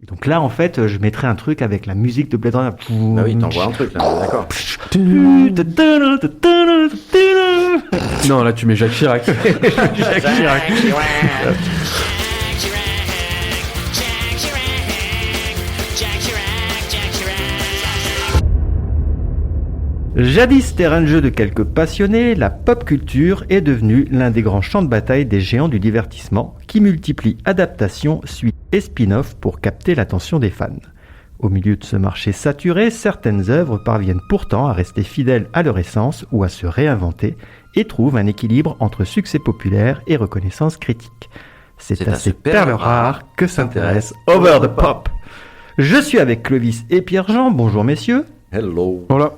Donc là, en fait, je mettrais un truc avec la musique de Blade Runner. Bah oui, t'envoies un truc là, d'accord. Non, là tu mets Jacques Chirac. Jacques Chirac. Jadis terrain de jeu de quelques passionnés, la pop culture est devenue l'un des grands champs de bataille des géants du divertissement qui multiplient adaptations, suites et spin-offs pour capter l'attention des fans. Au milieu de ce marché saturé, certaines œuvres parviennent pourtant à rester fidèles à leur essence ou à se réinventer et trouvent un équilibre entre succès populaire et reconnaissance critique. C'est à ces perles rares que s'intéresse Over the Pop. Je suis avec Clovis et Pierre-Jean, bonjour messieurs. Hello. Voilà.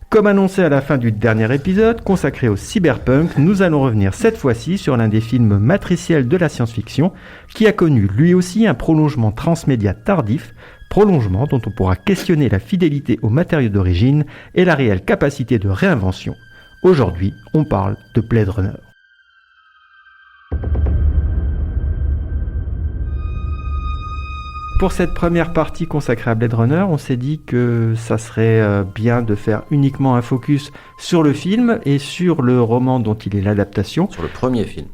Comme annoncé à la fin du dernier épisode, consacré au cyberpunk, nous allons revenir cette fois-ci sur l'un des films matriciels de la science-fiction, qui a connu lui aussi un prolongement transmédia tardif, prolongement dont on pourra questionner la fidélité aux matériaux d'origine et la réelle capacité de réinvention. Aujourd'hui, on parle de Blade Runner. Pour cette première partie consacrée à Blade Runner, on s'est dit que ça serait bien de faire uniquement un focus sur le film et sur le roman dont il est l'adaptation. Sur le premier film.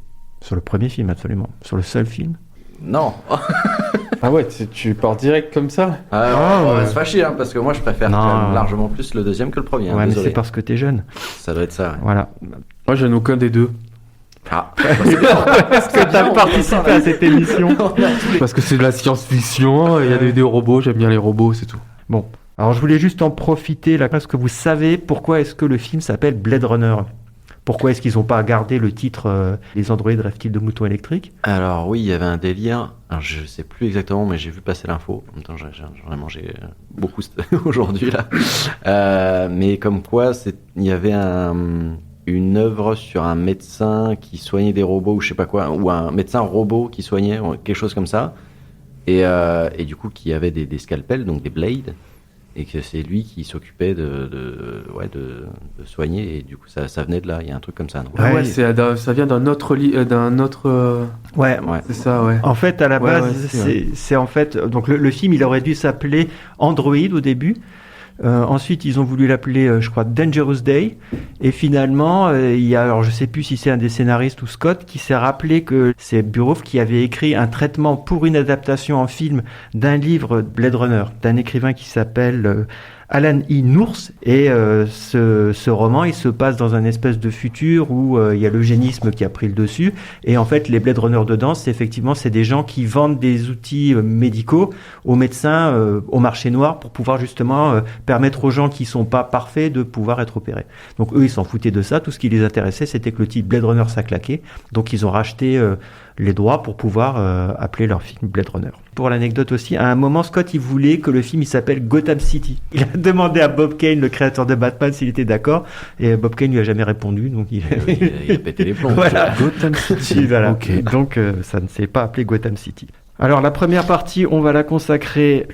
Sur le premier film, absolument. Sur le seul film. Non. Ah ouais, tu pars direct comme ça? On va se fâcher, hein, parce que moi je préfère quand même largement plus le deuxième que le premier. Ouais, mais désolé. c'est parce que t'es jeune. Ça doit être ça. Ouais. Voilà. Moi, je n'ai aucun des deux. Ah. Est-ce que t'as participé à cette émission? Parce que c'est de la science-fiction, il y a des robots, j'aime bien les robots, c'est tout. Bon. Alors je voulais juste en profiter là, parce que vous savez pourquoi est-ce que le film s'appelle Blade Runner? Pourquoi est-ce qu'ils n'ont pas gardé le titre Les androïdes rêvent-ils de moutons électriques? Alors oui, il y avait un délire. Alors, je sais plus exactement, mais j'ai vu passer l'info. En même temps, j'en ai mangé beaucoup aujourd'hui là. Mais comme quoi, il y avait une œuvre sur un médecin qui soignait des robots ou je sais pas quoi, ou un médecin robot qui soignait, quelque chose comme ça. Et du coup, qui avait des scalpels, donc des blades. Et que c'est lui qui s'occupait de soigner, et du coup ça venait de là, il y a un truc comme ça. Non Ah ouais, ça vient d'un autre Ouais, c'est ça, ouais. En fait, à la base, c'est en fait, donc le film, il aurait dû s'appeler Android au début. Ensuite, ils ont voulu l'appeler, je crois, Dangerous Day. Et finalement, il y a, alors je sais plus si c'est un des scénaristes ou Scott, qui s'est rappelé que c'est Burroughs qui avait écrit un traitement pour une adaptation en film d'un livre Blade Runner, d'un écrivain qui s'appelle Alan E. Nourse. Et ce roman, il se passe dans un espèce de futur où il y a l'eugénisme qui a pris le dessus. Et en fait, les Blade Runner dedans, c'est des gens qui vendent des outils médicaux aux médecins au marché noir pour pouvoir justement permettre aux gens qui sont pas parfaits de pouvoir être opérés. Donc eux, ils s'en foutaient de ça. Tout ce qui les intéressait, c'était que le titre Blade Runner, ça claquait. Donc ils ont racheté les droits pour pouvoir appeler leur film Blade Runner. Pour l'anecdote aussi, à un moment, Scott, il voulait que le film il s'appelle Gotham City. Il a demandé à Bob Kane, le créateur de Batman, s'il était d'accord, et Bob Kane lui a jamais répondu, donc il a pété les plombs. Voilà. Gotham City. Voilà. Okay. Donc ça ne s'est pas appelé Gotham City. Alors la première partie, on va la consacrer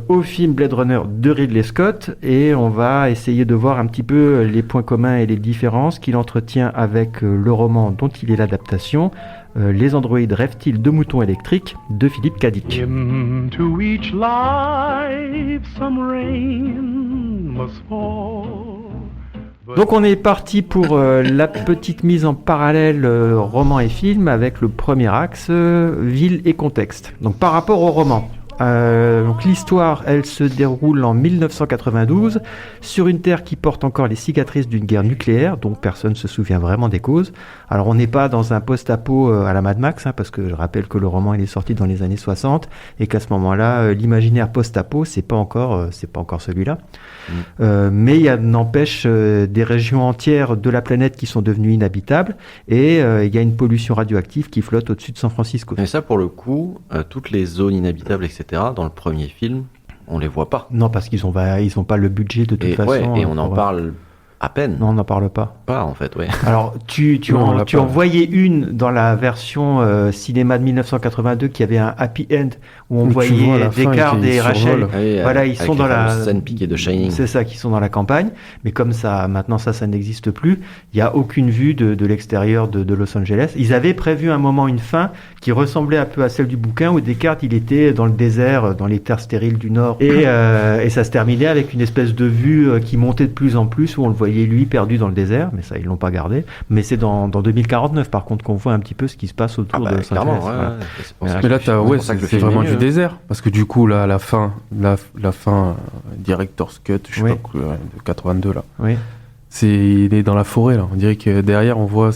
au film Blade Runner de Ridley Scott, et on va essayer de voir un petit peu les points communs et les différences qu'il entretient avec le roman dont il est l'adaptation, Les androïdes rêvent-ils de moutons électriques de Philippe Cadic. Into each life some rain must fall. Donc on est parti pour la petite mise en parallèle roman et film avec le premier axe, ville et contexte. Donc par rapport au roman, donc l'histoire, elle se déroule en 1992 sur une Terre qui porte encore les cicatrices d'une guerre nucléaire dont personne ne se souvient vraiment des causes. Alors on n'est pas dans un post-apo à la Mad Max, parce que je rappelle que le roman il est sorti dans les années 60 et qu'à ce moment-là l'imaginaire post-apo c'est pas encore celui-là. Mais il n'empêche des régions entières de la planète qui sont devenues inhabitables et il y a une pollution radioactive qui flotte au-dessus de San Francisco. Mais ça pour le coup, toutes les zones inhabitables, etc., dans le premier film, on les voit pas. Non, parce qu'ils ont pas le budget de toute façon. Ouais, et on en parle À peine. Non, on n'en parle pas. Pas en fait, ouais. Alors, tu en voyais une dans la version cinéma de 1982 qui avait un happy end où on voyait Descartes et Rachel. Ah oui, voilà, ils sont dans la scène piquée de Shining. C'est ça, qui sont dans la campagne. Mais comme ça, maintenant ça n'existe plus. Il n'y a aucune vue de l'extérieur de Los Angeles. Ils avaient prévu un moment, une fin qui ressemblait un peu à celle du bouquin où Descartes, il était dans le désert, dans les terres stériles du Nord. Et ça se terminait avec une espèce de vue qui montait de plus en plus où on le voyait lui perdu dans le désert. Mais ça, ils l'ont pas gardé. Mais c'est dans 2049, par contre, qu'on voit un petit peu ce qui se passe autour de Los Angeles. Voilà. Mais là, c'est vraiment du désert. Parce que du coup, là, la fin Director's Cut, je sais pas, de 82, là. Oui. Il est dans la forêt, là. On dirait que derrière, on voit,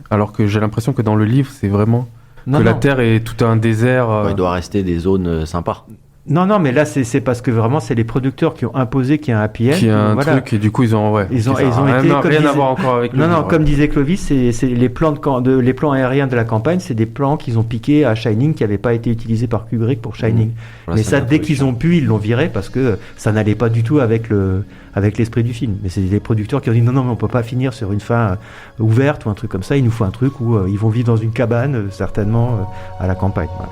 alors que j'ai l'impression que dans le livre, c'est vraiment la Terre est tout un désert. Il doit rester des zones sympas. Non, mais là, c'est parce que vraiment, c'est les producteurs qui ont imposé qu'il y a un happy end. Qu'il y a un truc, et du coup, ils ont été. Rien à voir encore avec le livre. Comme disait Clovis, c'est les plans les plans aériens de la campagne, c'est des plans qu'ils ont piqués à Shining qui n'avaient pas été utilisés par Kubrick pour Shining. Mais ça, dès qu'ils ont pu, ils l'ont viré parce que ça n'allait pas du tout avec l'esprit du film. Mais c'est les producteurs qui ont dit non, mais on peut pas finir sur une fin ouverte ou un truc comme ça. Il nous faut un truc où ils vont vivre dans une cabane, certainement, à la campagne. Voilà.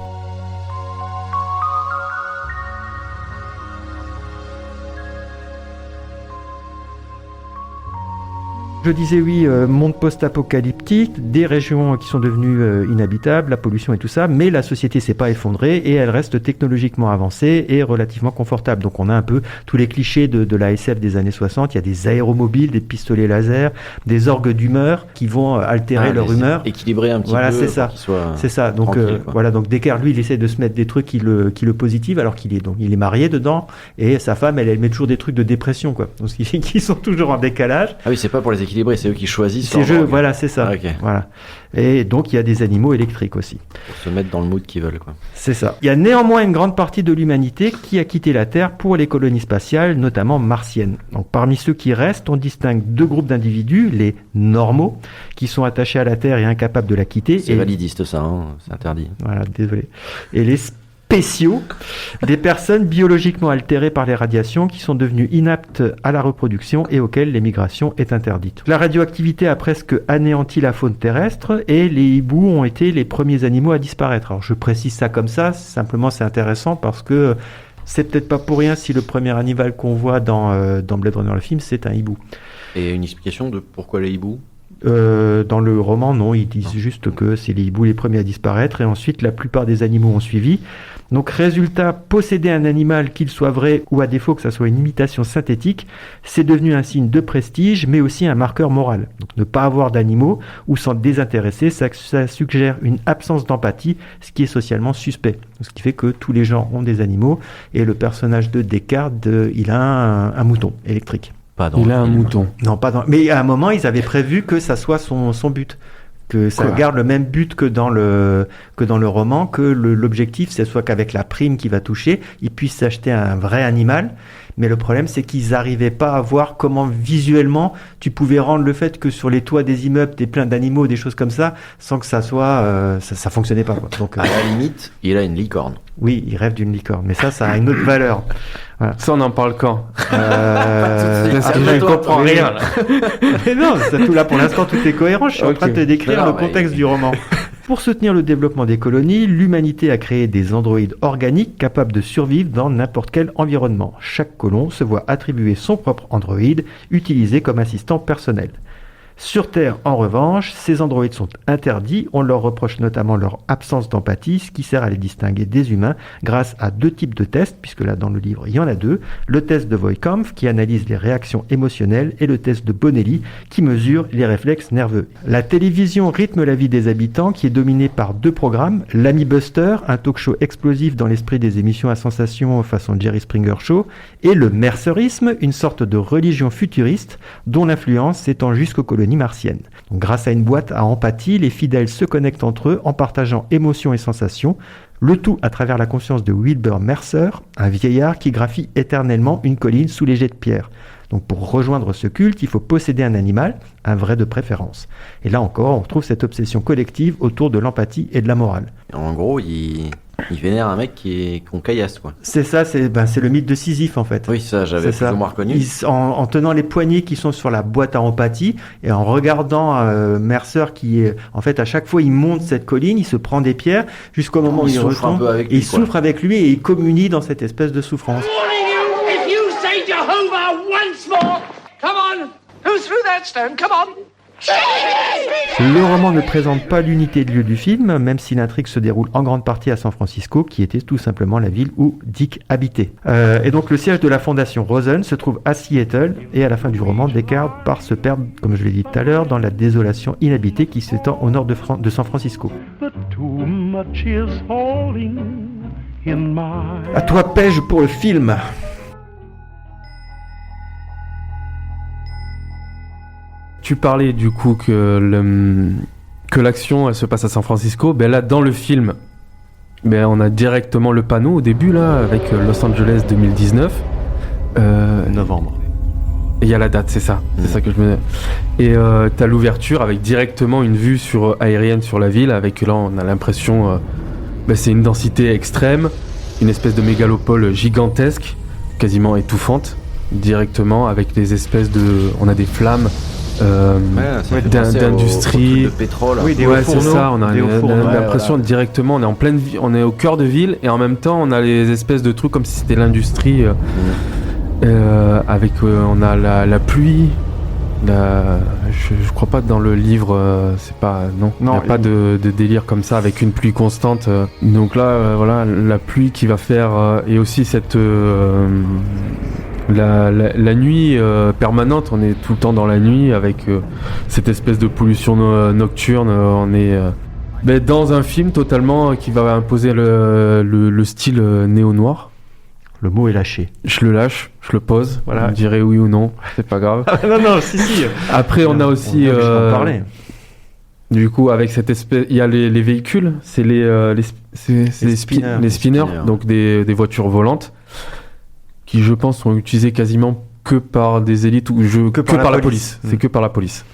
Je disais monde post-apocalyptique, des régions qui sont devenues inhabitables, la pollution et tout ça, mais la société s'est pas effondrée et elle reste technologiquement avancée et relativement confortable. Donc on a un peu tous les clichés de la SF des années 60, il y a des aéromobiles, des pistolets laser, des orgues d'humeur qui vont altérer leur humeur. Équilibrer un petit peu. Voilà, c'est ça. C'est ça. Donc donc Descartes, lui, il essaie de se mettre des trucs qui le positivent alors qu'il est marié dedans et sa femme, elle met toujours des trucs de dépression, quoi. Donc qui sont toujours en décalage. Ah oui, c'est pas pour les équilibrer, c'est eux qui choisissent. Voilà, c'est ça. Okay. Voilà. Et donc il y a des animaux électriques aussi. Pour se mettre dans le mood qu'ils veulent, quoi. C'est ça. Il y a néanmoins une grande partie de l'humanité qui a quitté la Terre pour les colonies spatiales, notamment martiennes. Donc parmi ceux qui restent, on distingue deux groupes d'individus, les normaux, qui sont attachés à la Terre et incapables de la quitter. C'est validiste ça, c'est interdit. Voilà, désolé. Et les spéciaux, des personnes biologiquement altérées par les radiations qui sont devenues inaptes à la reproduction et auxquelles l'émigration est interdite. La radioactivité a presque anéanti la faune terrestre et les hiboux ont été les premiers animaux à disparaître. Alors je précise ça comme ça, simplement c'est intéressant parce que c'est peut-être pas pour rien si le premier animal qu'on voit dans Blade Runner le film c'est un hibou. Et une explication de pourquoi les hiboux ? Dans le roman, non, ils disent juste que c'est les hiboux les premiers à disparaître et ensuite la plupart des animaux ont suivi. Donc résultat, posséder un animal, qu'il soit vrai ou à défaut que ça soit une imitation synthétique, c'est devenu un signe de prestige mais aussi un marqueur moral. Donc ne pas avoir d'animaux ou s'en désintéresser, ça suggère une absence d'empathie, ce qui est socialement suspect. Ce qui fait que tous les gens ont des animaux et le personnage de Descartes, il a un mouton électrique. Il a un mouton. Non, pas dans. Mais à un moment, ils avaient prévu que ça soit son but, que ça garde le même but que dans le roman, que l'objectif, c'est soit qu'avec la prime qui va toucher, ils puissent s'acheter un vrai animal. Mais le problème, c'est qu'ils n'arrivaient pas à voir comment visuellement tu pouvais rendre le fait que sur les toits des immeubles, t'es plein d'animaux, des choses comme ça, sans que ça soit, ça fonctionnait pas, quoi. Donc, à la limite, il a une licorne. Oui, il rêve d'une licorne, mais ça a une autre valeur. Voilà. Ça, on en parle quand Parce que je comprends rien. Mais non, c'est tout là pour l'instant, tout est cohérent. Je suis en train de te décrire le contexte du roman. Pour soutenir le développement des colonies, l'humanité a créé des androïdes organiques capables de survivre dans n'importe quel environnement. Chaque colon se voit attribuer son propre androïde, utilisé comme assistant personnel. Sur Terre, en revanche, ces androïdes sont interdits. On leur reproche notamment leur absence d'empathie, ce qui sert à les distinguer des humains grâce à deux types de tests, puisque là, dans le livre, il y en a deux. Le test de Voigt-Kampff, qui analyse les réactions émotionnelles, et le test de Bonelli, qui mesure les réflexes nerveux. La télévision rythme la vie des habitants, qui est dominée par deux programmes. L'Ami Buster, un talk-show explosif dans l'esprit des émissions à sensation façon Jerry Springer Show, et le mercerisme, une sorte de religion futuriste, dont l'influence s'étend jusqu'aux colonies martiennes. Donc, grâce à une boîte à empathie, les fidèles se connectent entre eux en partageant émotions et sensations, le tout à travers la conscience de Wilbur Mercer, un vieillard qui graphie éternellement une colline sous les jets de pierre. Donc pour rejoindre ce culte, il faut posséder un animal, un vrai de préférence. Et là encore, on retrouve cette obsession collective autour de l'empathie et de la morale. En gros, il Il vénère un mec qu'on caillasse, quoi. C'est ça, c'est le mythe de Sisyphe, en fait. Oui, ça, j'avais plus ou moins reconnu. En tenant les poignées qui sont sur la boîte à empathie et en regardant Mercer qui est, en fait, à chaque fois, il monte cette colline, il se prend des pierres jusqu'au moment où il retombe. Et il souffre avec lui et il communie dans cette espèce de souffrance. If you say Jehovah once more, come on, who threw that stone? Come on. Le roman ne présente pas l'unité de lieu du film, même si l'intrigue se déroule en grande partie à San Francisco, qui était tout simplement la ville où Dick habitait. Et donc le siège de la fondation Rosen se trouve à Seattle, et à la fin du roman, Deckard part se perdre, comme je l'ai dit tout à l'heure, dans la désolation inhabitée qui s'étend au nord de San Francisco. À toi, Pej, pour le film. Tu parlais du coup que l'action elle se passe à San Francisco. Ben là, dans le film, ben on a directement le panneau au début là avec Los Angeles 2019. Novembre. Et il y a la date, c'est ça. C'est ça que je me. Et t'as l'ouverture avec directement une vue aérienne sur la ville. Avec là, on a l'impression, c'est une densité extrême, une espèce de mégalopole gigantesque, quasiment étouffante, directement avec des espèces de. On a des flammes. D'industrie, de pétrole. Oui, des c'est ça. On a l'impression directement, on est en pleine ville, on est au cœur de ville, et en même temps, on a les espèces de trucs comme si c'était l'industrie. Avec, on a la pluie. Je crois pas que dans le livre, c'est pas il n'y a pas de délire comme ça avec une pluie constante. Donc là, voilà, la pluie qui va faire et aussi cette la nuit permanente, on est tout le temps dans la nuit avec cette espèce de pollution nocturne. On est dans un film totalement qui va imposer le style néo-noir. Le mot est lâché. Je le lâche, je le pose. Voilà, je dirais oui ou non, c'est pas grave. non, si. Après, on a aussi. On parler. Du coup, avec cette espèce, il y a les véhicules, c'est les spinners, donc des voitures volantes. Qui, je pense, sont utilisés quasiment que par des élites ou que par la police. C'est que par la police.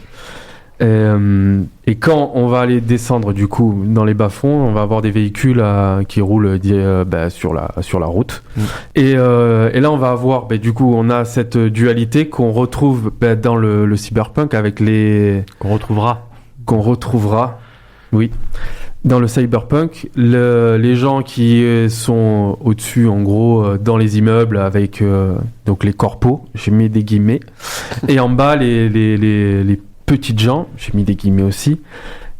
Et quand on va aller descendre du coup dans les bas-fonds, on va avoir des véhicules qui roulent sur la route. Et là, on va avoir, du coup, on a cette dualité qu'on retrouve dans le cyberpunk avec qu'on retrouvera. Oui. Dans le cyberpunk, les gens qui sont au-dessus, en gros, dans les immeubles avec donc les corpos, j'ai mis des guillemets, et en bas les petites gens, j'ai mis des guillemets aussi,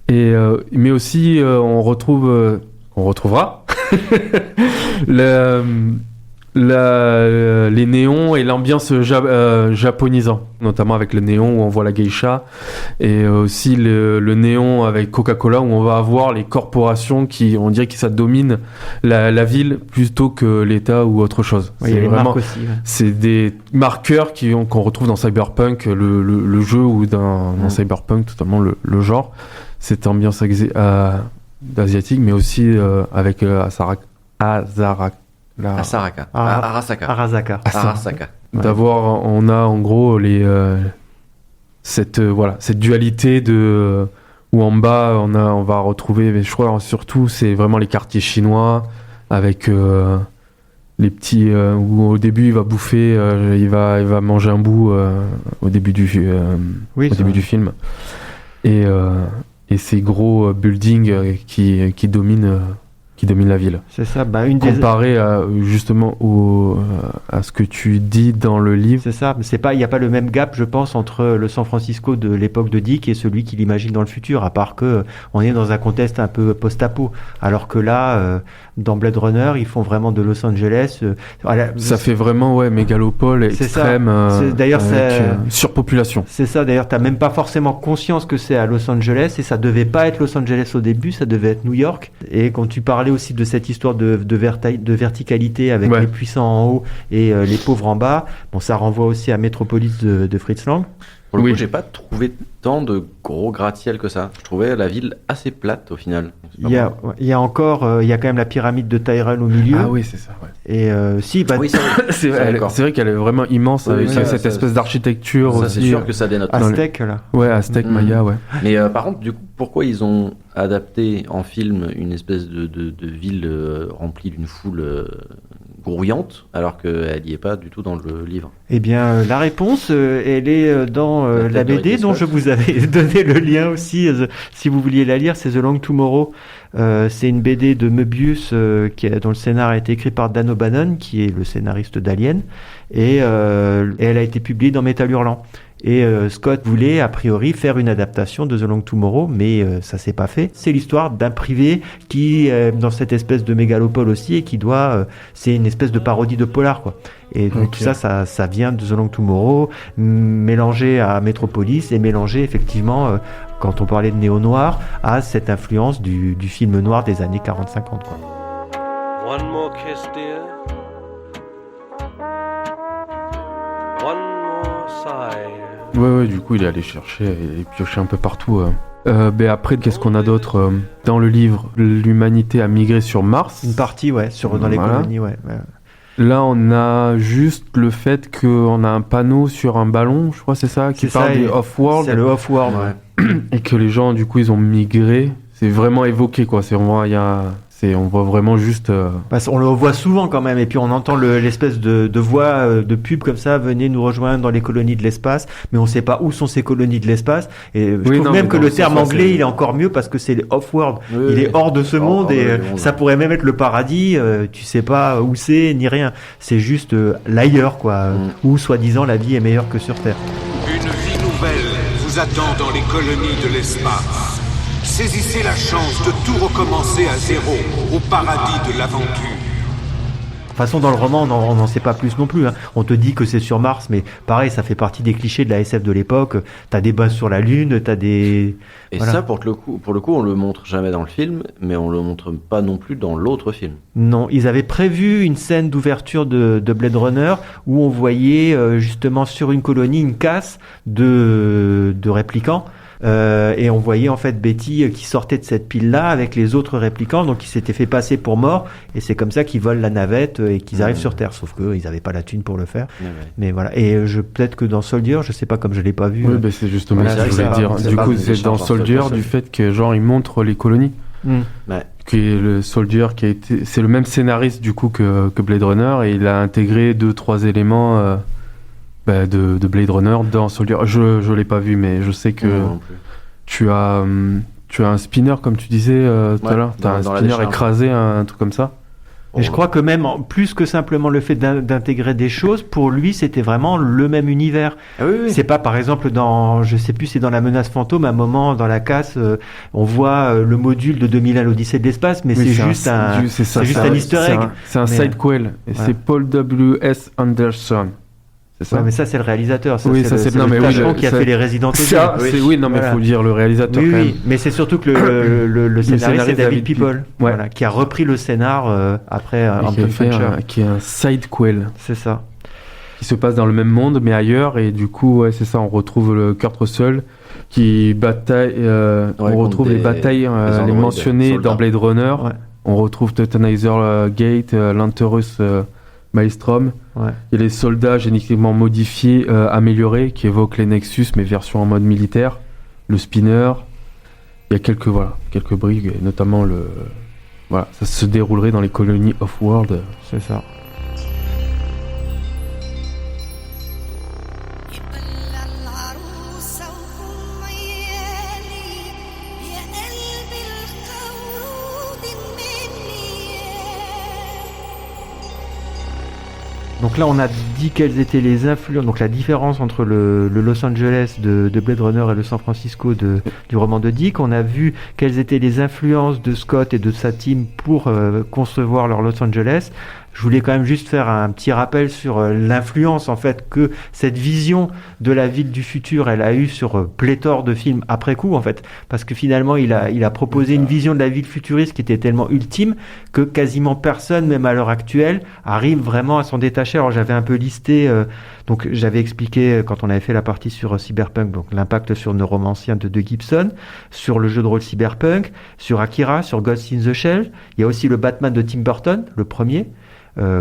mais aussi on retrouvera les néons et l'ambiance japonisant, notamment avec le néon où on voit la geisha, et aussi le néon avec Coca-Cola où on va avoir les corporations on dirait que ça domine la ville plutôt que l'État ou autre chose. Oui, c'est vraiment aussi, ouais. C'est des marqueurs qu'on retrouve dans Cyberpunk, le jeu, ou dans Cyberpunk totalement le genre, cette ambiance asiatique, mais aussi avec Arasaka. D'avoir, on a en gros cette dualité où en bas on va retrouver, mais je crois surtout c'est vraiment les quartiers chinois avec les petits où au début il va bouffer, il va manger un bout au début du film, et ces gros buildings qui dominent la ville. C'est ça, comparé justement à ce que tu dis dans le livre. C'est ça, il n'y a pas le même gap, je pense, entre le San Francisco de l'époque de Dick et celui qu'il imagine dans le futur, à part que on est dans un contexte un peu post-apo, alors que là, dans Blade Runner, ils font vraiment de Los Angeles. Ça fait vraiment mégalopole extrême. D'ailleurs, surpopulation. C'est ça. D'ailleurs, t'as même pas forcément conscience que c'est à Los Angeles, et ça devait pas être Los Angeles au début, ça devait être New York. Et quand tu parlais aussi de cette histoire de verticalité avec les puissants en haut et les pauvres en bas, ça renvoie aussi à Metropolis de Fritz Lang. Pour le Oui. coup, j'ai pas trouvé tant de gros gratte-ciel que ça. Je trouvais la ville assez plate au final. C'est pas Il y a, mal. il y a encore, il y a quand même la pyramide de Tyrell au milieu. Ah oui, c'est ça. Ouais. Et si, bah, Oui, ça, C'est Ça, d'accord. vrai qu'elle est vraiment immense Oui, avec ça, cette ça, espèce d'architecture ça, aussi. c'est sûr que ça dénote. dans les- Aztèque là. Ouais, Aztèque, Mm. Maya, ouais. Mais par contre, du coup, pourquoi ils ont adapté en film une espèce de ville remplie d'une foule grouillante, alors qu'elle n'y est pas du tout dans le livre? Eh bien, la réponse, elle est dans La tête la de BD Ridley dont Scott. je vous avais donné le lien aussi, si vous vouliez la lire, c'est The Long Tomorrow. C'est une BD de Möbius dont le scénar a été écrit par Dan O'Bannon, qui est le scénariste d'Alien, et elle a été publiée dans Métal Hurlant. Et Scott voulait a priori faire une adaptation de The Long Tomorrow, mais ça s'est pas fait. C'est l'histoire d'un privé qui est dans cette espèce de mégalopole aussi et qui doit, c'est une espèce de parodie de polar quoi. Et donc Ok. tout ça vient de The Long Tomorrow, mélangé à Metropolis et mélangé effectivement, quand on parlait de néo-noir, à cette influence du film noir des années 40-50 quoi. One more kiss, dear. One more sigh. Ouais, du coup, il est allé chercher et piocher un peu partout. Ben après, qu'est-ce qu'on a d'autre dans le livre? L'humanité a migré sur Mars. Une partie ouais, dans les Voilà. colonies ouais. Là, on a juste le fait qu'on a un panneau sur un ballon, je crois, c'est ça, qui C'est ça, parle et des off-world. C'est le off-world. Ouais. Et que les gens, du coup, ils ont migré. C'est vraiment évoqué, quoi. On voit vraiment juste. Parce on le voit souvent quand même, et puis on entend l'espèce de voix de pub comme ça, venez nous rejoindre dans les colonies de l'espace, mais on sait pas où sont ces colonies de l'espace. Et je trouve non, même mais que dans le ce terme sens-là, anglais, c'est- il est encore mieux parce que c'est off-world. Oui, Il oui. est hors de ce Hors- monde hors et du monde, ça ouais. pourrait même être le paradis. Tu sais pas où c'est ni rien. C'est juste l'ailleurs quoi, où soi-disant la vie est meilleure que sur Terre. Une vie nouvelle vous attend dans les colonies de l'espace. Saisissez la chance de tout recommencer à zéro, au paradis de l'aventure. De toute façon, dans le roman, on n'en sait pas plus non plus. Hein. On te dit que c'est sur Mars, mais pareil, ça fait partie des clichés de la SF de l'époque. T'as des bases sur la Lune, t'as des... Et Voilà. ça, pour le coup, on le montre jamais dans le film, mais on le montre pas non plus dans l'autre film. Non, ils avaient prévu une scène d'ouverture de Blade Runner où on voyait justement sur une colonie une casse de réplicants. Et on voyait en fait Betty qui sortait de cette pile-là avec les autres réplicants, donc ils s'étaient fait passer pour morts, et c'est comme ça qu'ils volent la navette et qu'ils arrivent sur Terre, sauf qu'ils n'avaient pas la thune pour le faire. Ouais. Mais voilà, et peut-être que dans Soldier, je sais pas, comme je l'ai pas vu. Oui, ben c'est justement Voilà, ce que je c'est voulais ça, dire. c'est Du pas coup, des c'est échanges dans entre Soldier personnes. du fait que genre il montre les colonies. Hmm. Qui est le Soldier qui a été, c'est le même scénariste du coup que Blade Runner, et il a intégré 2-3 éléments de Blade Runner dans Soldier. Je l'ai pas vu, mais je sais que Non, non plus. tu as un spinner comme tu disais tout à Ouais, l'heure. T'as un dans la spinner décharge. écrasé, un truc comme ça. Et je crois que même plus que simplement le fait d'intégrer des choses, pour lui, c'était vraiment le même univers. Ah oui, oui. C'est pas, par exemple, je sais plus, c'est dans La Menace Fantôme, à un moment, dans la casse, on voit le module de 2001 l'Odyssée de l'espace, mais Oui, c'est juste un easter egg. C'est un Mais, sidequel. Et voilà. c'est Paul W.S. Anderson. C'est ça. Ouais, mais ça, c'est le réalisateur. Ça, Oui, ça, c'est- non, mais oui, Tachon le- qui a ça- fait les Resident Evil. Ça, oui, non, mais Voilà. faut dire le réalisateur Oui, quand même. oui, mais c'est surtout que le scénariste, c'est scénariste, David David People, Ouais. voilà, qui a repris le scénar après Et qui, Hampton a fait Fancher. qui est un sidequel C'est ça. qui se passe dans le même monde mais ailleurs, et du coup ouais, c'est ça, on retrouve le Kurt Russell qui bataille, on contre retrouve les des batailles les androïdes, mentionnées soldats. dans Blade Runner. Ouais. On retrouve Teutonizer Gate, Lanterus Maelstrom. Ouais. Il y a les soldats génétiquement modifiés améliorés qui évoquent les Nexus mais version en mode militaire, le spinner. Il y a quelques briques, et notamment ça se déroulerait dans les colonies off-world. C'est ça. Donc là, on a dit quelles étaient les influences, donc la différence entre le Los Angeles de Blade Runner et le San Francisco du roman de Dick. On a vu quelles étaient les influences de Scott et de sa team pour concevoir leur Los Angeles. je voulais quand même juste faire un petit rappel sur l'influence en fait que cette vision de la ville du futur elle a eu sur pléthore de films après coup en fait, parce que finalement il a proposé une vision de la ville futuriste qui était tellement ultime que quasiment personne, même à l'heure actuelle, arrive vraiment à s'en détacher. Alors j'avais un peu listé, donc j'avais expliqué quand on avait fait la partie sur Cyberpunk, donc l'impact sur Neuromancien de Gibson, sur le jeu de rôle Cyberpunk, sur Akira, sur Ghost in the Shell. Il y a aussi le Batman de Tim Burton, le premier,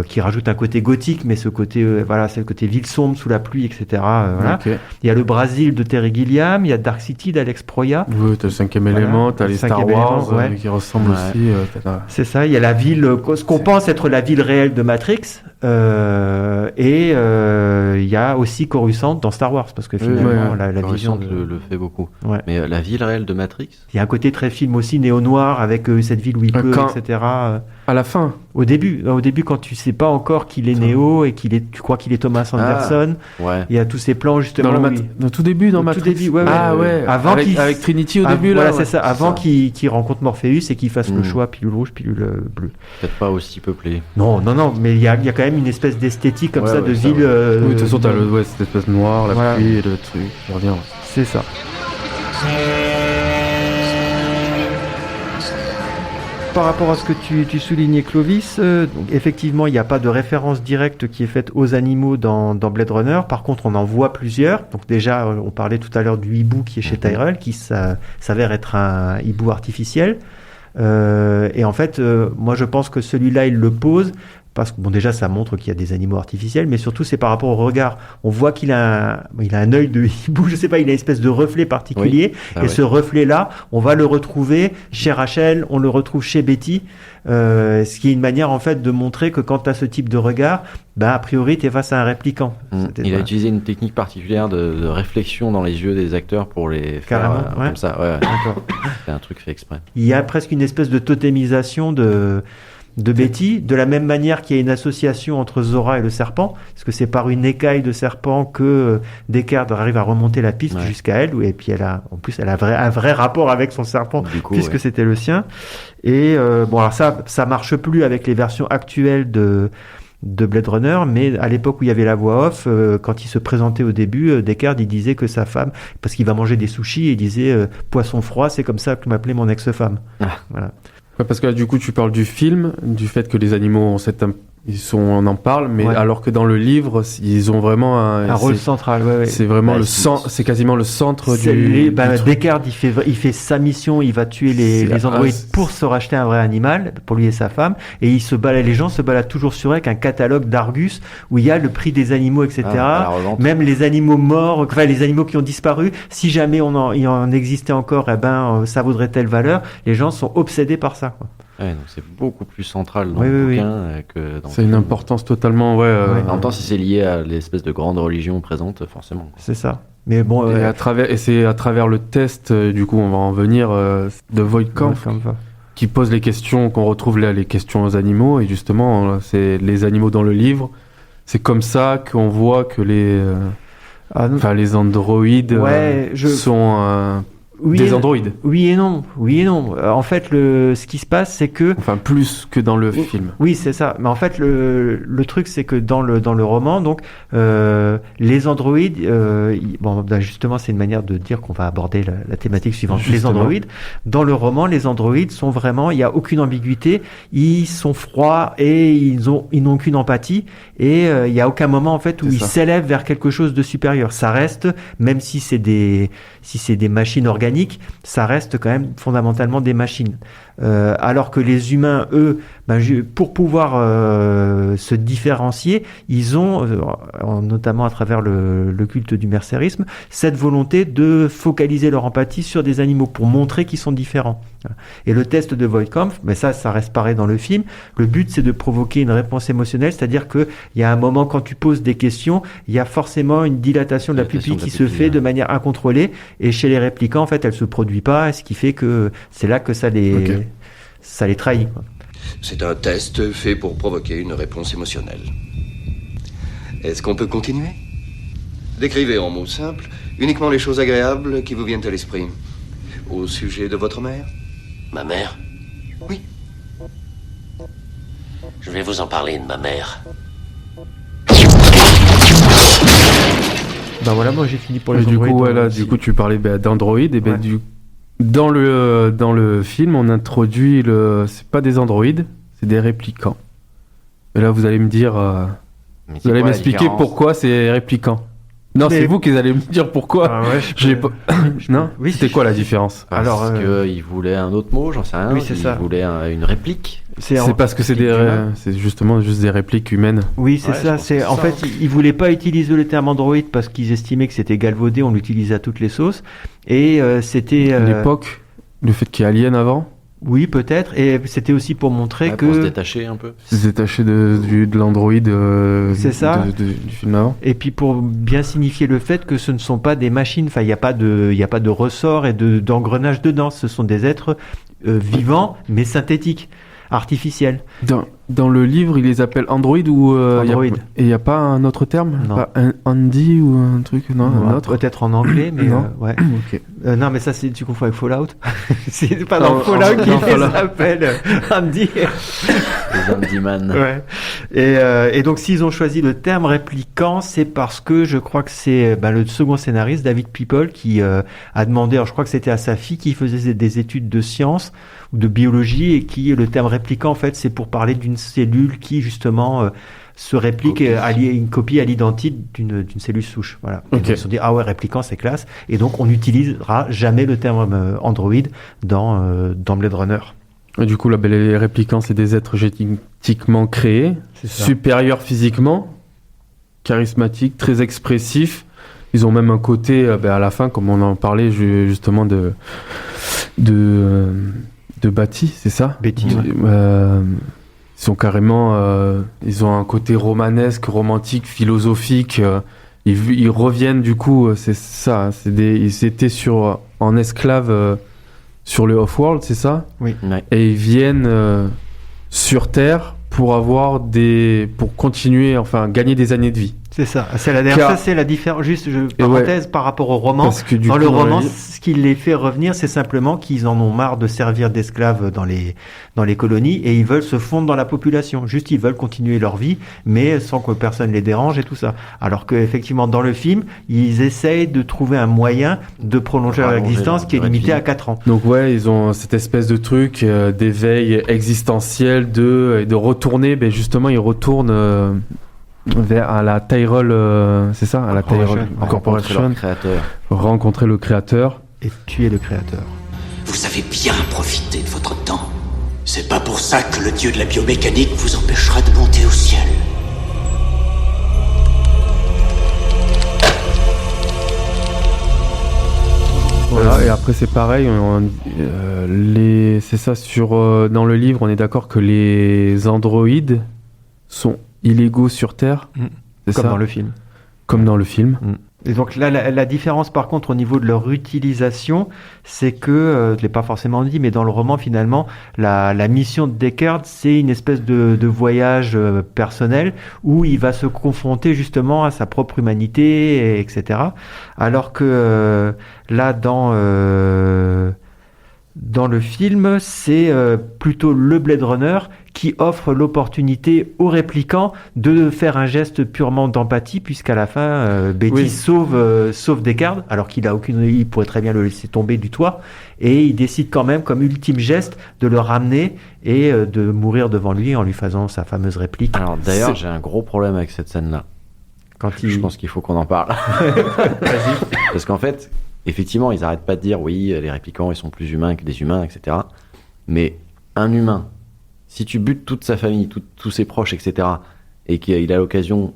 qui rajoute un côté gothique, mais ce côté, voilà, c'est le côté ville sombre sous la pluie, etc. Voilà. Okay. Il y a le Brésil de Terry Gilliam, il y a Dark City d'Alex Proya. Oui, t'as le 5e élément, t'as les Star Wars qui ressemblent aussi. C'est ça, il y a la ville, ce qu'on pense être la ville réelle de Matrix, et il y a aussi Coruscant dans Star Wars, parce que finalement, la vision le fait beaucoup. Ouais. Mais la ville réelle de Matrix. Il y a un côté très film aussi néo-noir avec cette ville où il pleut, etc. À la fin. Au début, quand tu sais pas encore qu'il est Néo et tu crois qu'il est Thomas Anderson, il y a tous ces plans justement. Dans tout début, dans Matrix. Tout début, ouais. Avant avec Trinity au début voilà, là. c'est ça. Avant qu'il rencontre Morpheus et qu'il fasse le choix pilule rouge, pilule bleue. Peut-être pas aussi peuplé. Non, mais il y a quand même une espèce d'esthétique comme ça de ville. Oui, de toute façon, t'as cette espèce noire, la pluie, le truc. Je reviens. C'est ça. Par rapport à ce que tu soulignais, Clovis, donc effectivement, il n'y a pas de référence directe qui est faite aux animaux dans Blade Runner. Par contre, on en voit plusieurs. Donc déjà, on parlait tout à l'heure du hibou qui est chez Tyrell, qui s'avère être un hibou artificiel. Et en fait, moi, je pense que celui-là, il le pose parce que, bon, déjà, ça montre qu'il y a des animaux artificiels, mais surtout, c'est par rapport au regard. On voit qu'il a un œil de hibou, je sais pas, il a une espèce de reflet particulier, ce reflet-là, on va le retrouver chez Rachel, on le retrouve chez Betty, ce qui est une manière, en fait, de montrer que quand tu as ce type de regard, a priori, tu es face à un répliquant. Il a utilisé une technique particulière de réflexion dans les yeux des acteurs pour les faire comme ça. Ouais. D'accord. C'est un truc fait exprès. Il y a presque une espèce de totémisation de Betty, de la même manière qu'il y a une association entre Zora et le serpent, parce que c'est par une écaille de serpent que Deckard arrive à remonter la piste jusqu'à elle, et puis elle a un vrai rapport avec son serpent, puisque c'était le sien. Et alors ça marche plus avec les versions actuelles de Blade Runner, mais à l'époque où il y avait la voix off, quand il se présentait au début, Deckard il disait que sa femme, parce qu'il va manger des sushis, il disait poisson froid, c'est comme ça que m'appelait mon ex-femme. Voilà. Ouais, parce que là, du coup, tu parles du film, du fait que les animaux on en parle, mais alors que dans le livre, ils ont vraiment un rôle central. Ouais. C'est vraiment c'est quasiment le centre du Deckard, il fait sa mission, il va tuer les androïdes pour se racheter un vrai animal, pour lui et sa femme, et les gens se baladent toujours sur avec un catalogue d'Argus où il y a le prix des animaux, etc. Même les animaux morts, les animaux qui ont disparu, si jamais il en existait encore, ça vaudrait telle valeur. Les gens sont obsédés par ça, quoi. Ouais, donc c'est beaucoup plus central dans le bouquin que dans c'est une importance totalement en même temps, si c'est lié à l'espèce de grande religion présente, forcément. C'est ça. Mais bon, c'est à travers le test, du coup, on va en venir de Voight-Kampff qui pose les questions qu'on retrouve là, les questions aux animaux, et justement, c'est les animaux dans le livre. C'est comme ça qu'on voit que les androïdes sont des androïdes. Oui et non. En fait, ce qui se passe, c'est que... Enfin, plus que dans le film. Oui, c'est ça. Mais en fait, le truc, c'est que dans le roman, donc, les androïdes... justement, c'est une manière de dire qu'on va aborder la thématique suivante. Justement. Les androïdes. Dans le roman, les androïdes sont vraiment... Il n'y a aucune ambiguïté. Ils sont froids et ils n'ont qu'une empathie. Et il n'y a aucun moment, en fait, où ils s'élèvent vers quelque chose de supérieur. Ça reste, même si c'est des machines organiques, ça reste quand même fondamentalement des machines. Alors que les humains, eux, pour pouvoir se différencier, ils ont, notamment à travers le culte du mercérisme, cette volonté de focaliser leur empathie sur des animaux pour montrer qu'ils sont différents. Et le test de Voight-Kampff, mais ça reste pareil dans le film, le but c'est de provoquer une réponse émotionnelle, c'est-à-dire qu'il y a un moment quand tu poses des questions, il y a forcément une dilatation de la pupille qui se fait de manière incontrôlée, et chez les réplicants, en fait, elle se produit pas, ce qui fait que c'est là que ça les trahit, quoi. C'est un test fait pour provoquer une réponse émotionnelle. Est-ce qu'on peut continuer? Décrivez en mots simples uniquement les choses agréables qui vous viennent à l'esprit. Au sujet de votre mère? Ma mère? Oui. Je vais vous en parler de ma mère. Ben voilà, moi j'ai fini pour les Et du androïdes. coup, voilà, du coup, tu parlais d'Android. Et ben, dans le film, on introduit c'est pas des androïdes, c'est des réplicants. Et là, vous allez me dire, Mais vous c'est allez quoi la m'expliquer différence pourquoi c'est réplicants. Non, Mais- c'est vous qui allez me dire pourquoi. Ah ouais, J'ai pas... non, Oui, c'était quoi la différence? Parce Alors, qu'il voulait un autre mot, j'en sais rien. oui, c'est ça. Il voulait une réplique. C'est parce que c'est c'est justement juste des répliques humaines. Oui, c'est Ouais, je ça. pense que c'est En ça, fait, hein. ils voulaient pas utiliser le terme android parce qu'ils estimaient que c'était galvaudé, on l'utilisait à toutes les sauces. Et c'était. L'époque, le fait qu'il y ait Alien avant, Oui, peut-être. Et c'était aussi pour montrer Ouais, que. pour se détacher un peu. c'est détaché de l'Android C'est ça. du film avant. Et puis pour bien signifier le fait que ce ne sont pas des machines, enfin il n'y a pas de ressort et d'engrenage dedans, ce sont des êtres vivants mais synthétiques, artificiels. Dans le livre, il les appelle Android ou Android. Et il n'y a pas un autre terme? Non. Pas un Andy ou un truc? Non, un autre? Peut-être en anglais, mais Non. ouais. Ok. Non, mais ça tu confonds avec Fallout. C'est pas Non, dans Fallout dans qu'il les Fallout. appelle Andy. Les Andyman. Ouais. Et donc s'ils ont choisi le terme réplicant, c'est parce que je crois que c'est le second scénariste, David People, qui a demandé, alors je crois que c'était à sa fille qui faisait des études de sciences ou de biologie, et qui le terme réplicant en fait c'est pour parler d'une cellule qui justement se réplique, une copie à l'identique d'une cellule souche. Voilà. Et Ok. donc, ils se sont dit ah ouais, réplicant c'est classe, et donc on n'utilisera jamais le terme Android dans Blade Runner. Et du coup, là, les réplicants, c'est des êtres génétiquement créés, C'est ça. supérieurs physiquement, charismatiques, très expressifs. Ils ont même un côté, à la fin, comme on en parlait justement de Betty, c'est ça? Betty, ouais. Ils sont carrément, ils ont un côté romanesque, romantique, philosophique. Ils reviennent du coup, c'est ça. Ils étaient en esclaves sur le Off-World, c'est ça? Oui. Ouais. Et ils viennent sur Terre pour continuer, enfin, gagner des années de vie. C'est ça. Ça c'est la différence. Juste parenthèse par rapport au roman. Parce que Dans le roman, ce qui les fait revenir, c'est simplement qu'ils en ont marre de servir d'esclaves dans les colonies et ils veulent se fondre dans la population. Juste, ils veulent continuer leur vie, mais sans que personne les dérange et tout ça. Alors que effectivement, dans le film, ils essayent de trouver un moyen de prolonger leur Rallonger existence leur qui est durée de limitée vie. à 4 ans. Donc ouais, ils ont cette espèce de truc d'éveil existentiel, et de retourner, justement, ils retournent à la Tyrell, c'est ça, à la Tyrell Rencontrer leur créateur. rencontrer le créateur. Et tuer le créateur. Vous avez bien profité de votre temps. C'est pas pour ça que le dieu de la biomécanique vous empêchera de monter au ciel. Voilà, et après c'est pareil, c'est ça, dans le livre, on est d'accord que les androïdes sont illégaux sur Terre, c'est Comme ça? dans le film. Comme dans le film. Et donc là, la différence par contre au niveau de leur utilisation, c'est que, je l'ai pas forcément dit, mais dans le roman finalement, la mission de Deckard, c'est une espèce de voyage personnel où il va se confronter justement à sa propre humanité, etc. Alors que là, dans le film, c'est plutôt le Blade Runner qui offre l'opportunité aux réplicants de faire un geste purement d'empathie, puisqu'à la fin, Betty sauve Deckard, alors il pourrait très bien le laisser tomber du toit, et il décide quand même, comme ultime geste, de le ramener et de mourir devant lui en lui faisant sa fameuse réplique. Alors d'ailleurs, j'ai un gros problème avec cette scène-là. Je pense qu'il faut qu'on en parle. Parce qu'en fait, effectivement, ils n'arrêtent pas de dire oui, les réplicants, ils sont plus humains que des humains, etc. Mais un humain, si tu butes toute sa famille, tous ses proches, etc., et qu'il a l'occasion,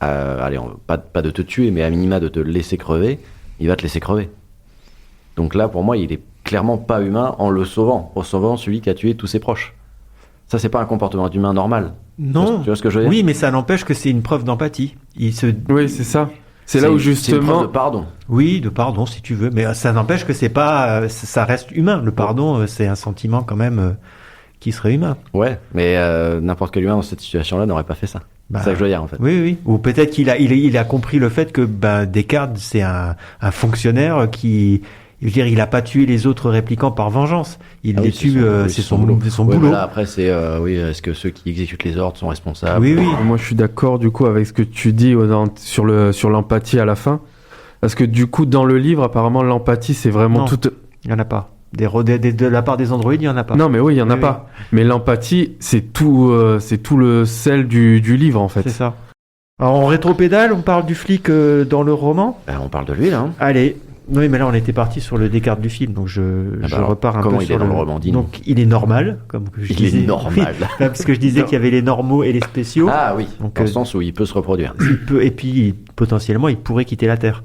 pas de te tuer, mais à minima de te laisser crever, il va te laisser crever. Donc là, pour moi, il est clairement pas humain en sauvant celui qui a tué tous ses proches. Ça, c'est pas un comportement d'humain normal. Non. Tu vois ce que je veux dire? Oui, mais ça n'empêche que c'est une preuve d'empathie. Oui, c'est ça. C'est là où justement. C'est une preuve de pardon. Oui, de pardon si tu veux, mais ça n'empêche que c'est pas, ça reste humain. Le pardon, c'est un sentiment quand même qui serait humain. Ouais, mais n'importe quel humain dans cette situation-là n'aurait pas fait ça. C'est ça que je veux dire en fait. Oui. Ou peut-être qu'il a compris le fait que Descartes, c'est un fonctionnaire qui Je veux dire, il a pas tué les autres répliquants par vengeance. Il les tue, c'est son boulot. Voilà, après, est-ce que ceux qui exécutent les ordres sont responsables? Oui. Moi, je suis d'accord du coup avec ce que tu dis sur l'empathie à la fin, parce que du coup, dans le livre, apparemment, l'empathie, c'est vraiment toute. Il y en a pas. De la part des androïdes, il y en a pas. Non, mais oui, il y en a pas. Mais l'empathie, c'est tout le sel du livre en fait. C'est ça. Alors en rétropédale, on parle du flic dans le roman. On parle de lui là. Allez. Oui, mais là on était parti sur le Descartes du film, donc je repars un peu sur comment il est dans le roman, dis-nous. Donc il est normal, comme je disais. Il est normal. Oui, parce que je disais qu'il y avait les normaux et les spéciaux. Ah oui. Donc, dans le sens où il peut se reproduire. Et puis potentiellement il pourrait quitter la Terre.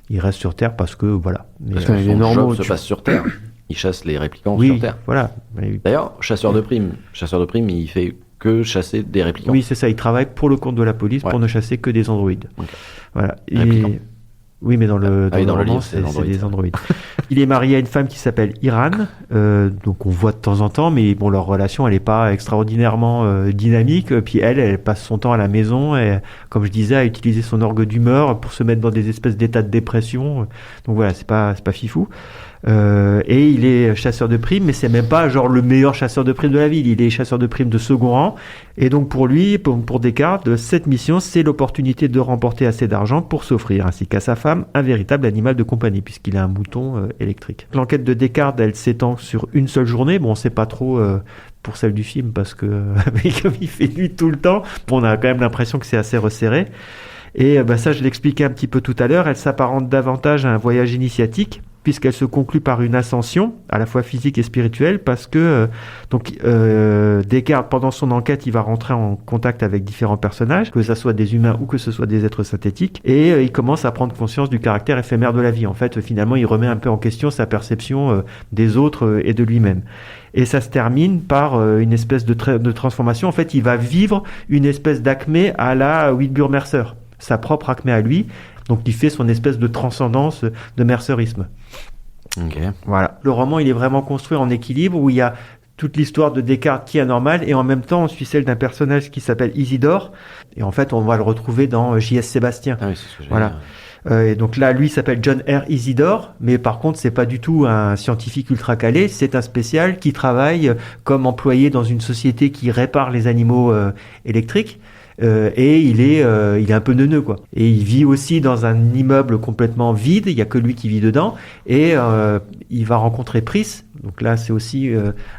Il reste sur Terre parce que voilà. Mais son job se passe sur Terre. Il chasse les répliquants sur Terre. Voilà. D'ailleurs, chasseur de prime, il fait que chasser des répliquants. Oui, c'est ça. Il travaille pour le compte de la police pour ne chasser que des androïdes. Okay. Voilà. Oui, mais dans le roman, c'est des androïdes. Il est marié à une femme qui s'appelle Iran, donc on voit de temps en temps, mais bon, leur relation, elle n'est pas extraordinairement dynamique. Puis elle passe son temps à la maison, et, comme je disais, à utiliser son orgue d'humeur pour se mettre dans des espèces d'états de dépression. Donc voilà, c'est pas fifou. Et il est chasseur de primes, mais c'est même pas genre le meilleur chasseur de primes de la ville. Il est chasseur de primes de second rang. Et donc pour lui, pour Descartes, cette mission, c'est l'opportunité de remporter assez d'argent pour s'offrir, ainsi qu'à sa femme, un véritable animal de compagnie, puisqu'il a un mouton électrique. L'enquête de Descartes, elle s'étend sur une seule journée. Bon, on sait pas trop pour celle du film, parce que comme il fait nuit tout le temps, on a quand même l'impression que c'est assez resserré. Et ça, je l'expliquais un petit peu tout à l'heure, elle s'apparente davantage à un voyage initiatique, puisqu'elle se conclut par une ascension, à la fois physique et spirituelle, parce que Descartes, pendant son enquête, il va rentrer en contact avec différents personnages, que ce soit des humains ou que ce soit des êtres synthétiques, et il commence à prendre conscience du caractère éphémère de la vie. En fait, finalement, il remet un peu en question sa perception des autres et de lui-même. Et ça se termine par une espèce de transformation. En fait, il va vivre une espèce d'acmé à la Wilbur Mercer, sa propre acmé à lui. Donc il fait son espèce de transcendance de mercerisme. Okay. Voilà. Le roman, il est vraiment construit en équilibre, où il y a toute l'histoire de Descartes qui est anormale, et en même temps on suit celle d'un personnage qui s'appelle Isidore, et en fait on va le retrouver dans J.S. Sébastien. Ah oui, c'est ce que j'ai voilà. Et donc là, lui s'appelle John R. Isidore, mais par contre, c'est pas du tout un scientifique ultra calé, c'est un spécial qui travaille comme employé dans une société qui répare les animaux électriques. Et il est un peu neuneux, quoi. Et il vit aussi dans un immeuble complètement vide, il y a que lui qui vit dedans, et il va rencontrer Pris. Donc là, c'est aussi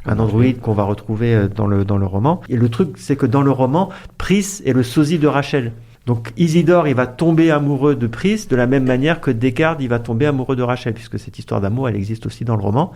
un androïde qu'on va retrouver dans le roman. Et le truc, c'est que dans le roman, Pris est le sosie de Rachel. Donc Isidore, il va tomber amoureux de Pris de la même manière que Descartes, il va tomber amoureux de Rachel, puisque cette histoire d'amour, elle existe aussi dans le roman.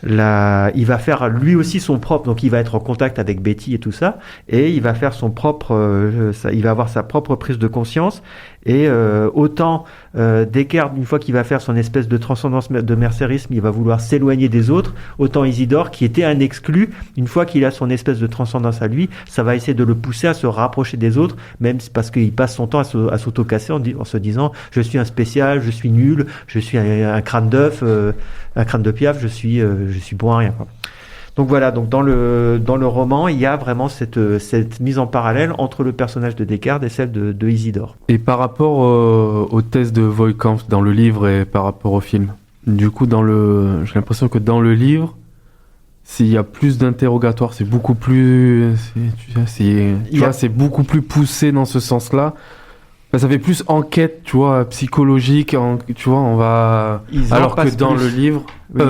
Là, il va faire lui aussi son propre, donc il va être en contact avec Betty et tout ça, et il va faire son propre, il va avoir sa propre prise de conscience. Et autant Descartes, une fois qu'il va faire son espèce de transcendance de mercérisme, il va vouloir s'éloigner des autres, autant Isidore, qui était un exclu, une fois qu'il a son espèce de transcendance à lui, ça va essayer de le pousser à se rapprocher des autres, même parce qu'il passe son temps à s'auto-casser en se disant « je suis un spécial, je suis nul, je suis un crâne d'œuf, un crâne de piaf, je suis bon à rien ». Donc voilà, donc dans le roman, il y a vraiment cette mise en parallèle entre le personnage de Descartes et celle de Isidore. Et par rapport au test de Voigtkampf dans le livre et par rapport au film, du coup, j'ai l'impression que dans le livre, s'il y a plus d'interrogatoires, c'est beaucoup plus, c'est beaucoup plus poussé dans ce sens-là. Ça fait plus enquête, tu vois, psychologique. Tu vois, on va. Alors que dans le livre. Oui.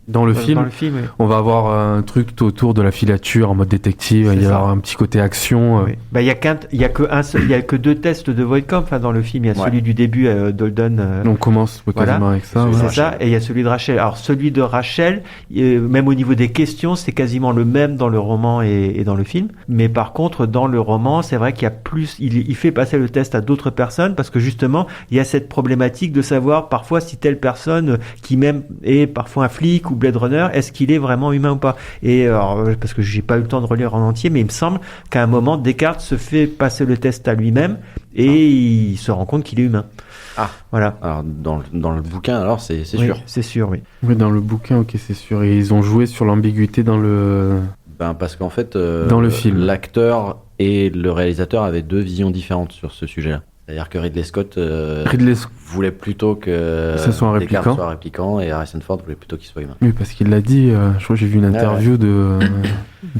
Dans le film, oui. On va avoir un truc autour de la filature en mode détective. Il y a un petit côté action. Oui. Il y a que deux tests de Voigtkampf dans le film. Il y a celui du début d'Holden. On commence quasiment avec ça. C'est ça. Et il y a celui de Rachel. Alors celui de Rachel, même au niveau des questions, c'est quasiment le même dans le roman et dans le film. Mais par contre, dans le roman, c'est vrai qu'il y a plus. Il fait passer le test à d'autres personnes parce que justement, il y a cette problématique de savoir parfois si telle personne qui même est parfois un flic ou Blade Runner, est-ce qu'il est vraiment humain ou pas? Et alors, parce que j'ai pas eu le temps de relire en entier, mais il me semble qu'à un moment, Descartes se fait passer le test à lui-même et il se rend compte qu'il est humain. Ah, voilà. Alors dans le bouquin, alors c'est oui, sûr. C'est sûr, oui. Oui, dans le bouquin, ok, c'est sûr. Et ils ont joué sur l'ambiguïté dans le. Parce qu'en fait, dans le film, l'acteur et le réalisateur avaient deux visions différentes sur ce sujet-là. C'est-à-dire que Ridley Scott voulait plutôt que ce soit un Descartes répliquant. soit répliquant et Harrison Ford voulait plutôt qu'il soit humain. Oui, parce qu'il l'a dit, je crois que j'ai vu une interview de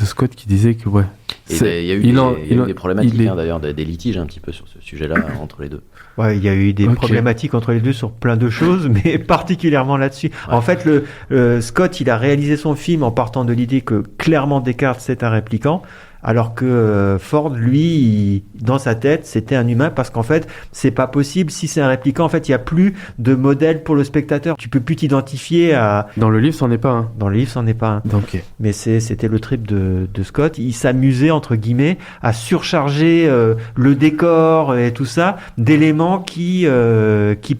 Scott qui disait que, ouais. Et il y a eu des problématiques, d'ailleurs, des litiges un petit peu sur ce sujet-là entre les deux. Ouais, il y a eu des problématiques entre les deux sur plein de choses, mais particulièrement là-dessus. Ouais. En fait, Scott, il a réalisé son film en partant de l'idée que clairement Descartes, c'est un répliquant. Alors que Ford, lui, dans sa tête, c'était un humain parce qu'en fait, c'est pas possible. Si c'est un répliquant, en fait, il y a plus de modèle pour le spectateur. Tu peux plus t'identifier à... Dans le livre, c'en est pas un. Dans le livre, c'en est pas un. Okay. Mais c'était le trip de Scott. Il s'amusait, entre guillemets, à surcharger le décor et tout ça d'éléments qui